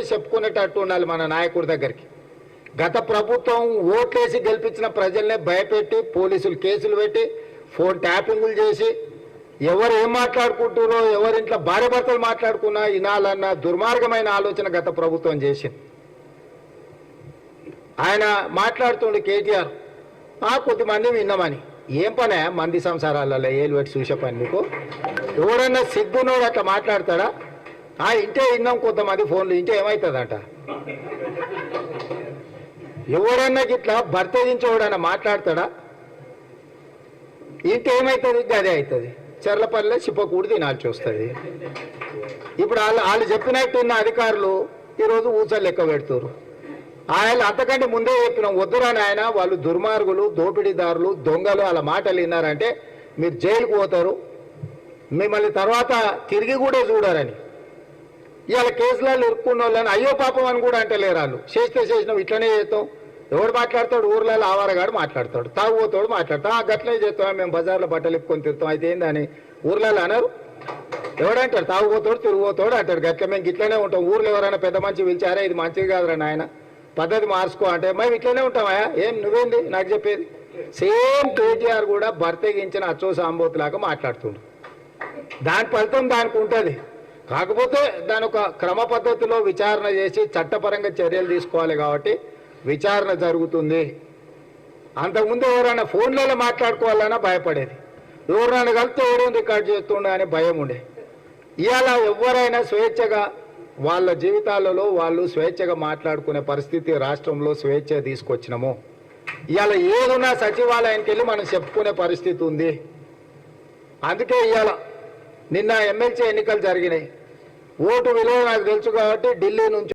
పోయి చెప్పుకునేటట్టు ఉండాలి మన నాయకుడి దగ్గరికి. గత ప్రభుత్వం ఓట్లేసి గెలిపించిన ప్రజల్నే భయపెట్టి పోలీసులు కేసులు పెట్టి ఫోన్ ట్యాపింగులు చేసి ఎవరు ఏం మాట్లాడుకుంటారో ఎవరింట్లో భార్య భర్తలు మాట్లాడుకున్నా వినాలన్న దుర్మార్గమైన ఆలోచన గత ప్రభుత్వం చేసింది. ఆయన మాట్లాడుతుండే కేటీఆర్ కొద్దిమంది విన్నామని. ఏం పనే మంది సంసారాలలో ఏలు పెట్టి చూసే పని మీకు? ఎవడన్నా సిగ్గునోడు అట్లా మాట్లాడతాడా? ఇంటే విన్నాం కొంతమంది ఫోన్లు, ఇంటే ఏమవుతుందంట? ఎవడన్నా గిట్లా భర్త నుంచి ఎవడన్నా మాట్లాడతాడా? ఇంటే ఏమవుతుంది? గదే అవుతుంది. చెర్లపల్లిలో చిప్పకూడి తినాల్సి వస్తుంది. ఇప్పుడు వాళ్ళు చెప్పినట్టున్న అధికారులు ఈరోజు ఊచలు లెక్క పెడుతున్నారు. ఆయన అంతకంటే ముందే చెప్పినాం, వద్దురాని ఆయన వాళ్ళు దుర్మార్గులు, దోపిడీదారులు, దొంగలు, వాళ్ళ మాటలు విన్నారంటే మీరు జైలుకు పోతారు, మిమ్మల్ని తర్వాత తిరిగి కూడా చూడారని. ఇవాళ కేసులలో ఇరుక్కున్న వాళ్ళని అయ్యో పాపం అని కూడా అంటలేరు వాళ్ళు. చేసినాం ఇట్లనే చేస్తాం. ఎవడు మాట్లాడతాడు? ఊర్లలో ఆవారగాడు మాట్లాడతాడు, తాగుపోతాడు మాట్లాడతాం. గట్లనే చేస్తాం, మేము బజార్లో బట్టలు ఇప్పుకొని తిరుగుతాం. అయితే ఏందని ఊర్లలో అన్నారు? ఎవడంటాడు? తాగుపోతాడు తిరిగిపోతాడు అంటాడు. గట్ల మేము ఇట్లనే ఉంటాం. ఊర్లో ఎవరైనా పెద్ద మంచి పిలిచారా ఇది మంచిది కాదురా నాయన పద్ధతి మార్చుకో అంటే మేము ఇట్లనే ఉంటామా? ఏం నువ్వేంది నాకు చెప్పేది? సేమ్ కేటీఆర్ కూడా బర్తెగించిన అచ్చో సాంబోతులాగా మాట్లాడుతుండు. దాని ఫలితం దానికి ఉంటుంది. కాకపోతే దాని ఒక క్రమ పద్ధతిలో విచారణ చేసి చట్టపరంగా చర్యలు తీసుకోవాలి కాబట్టి విచారణ జరుగుతుంది. అంతకుముందు ఎవరైనా ఫోన్లలో మాట్లాడుకోవాలన్నా భయపడేది. ఎవరైనా కలిస్తే ఎవడో రికార్డు చేస్తుండే అని భయం ఉండే. ఇవాళ ఎవరైనా స్వేచ్ఛగా వాళ్ళ జీవితాలలో వాళ్ళు స్వేచ్ఛగా మాట్లాడుకునే పరిస్థితి రాష్ట్రంలో స్వేచ్ఛ తీసుకొచ్చినాము. ఇవాళ ఏదున్నా సచివాలయానికి వెళ్ళి మనం చెప్పుకునే పరిస్థితి ఉంది. అందుకే ఇవాళ నిన్న ఎమ్మెల్సీ ఎన్నికలు జరిగినాయి. ఓటు విలువ నాకు తెలుసు కాబట్టి ఢిల్లీ నుంచి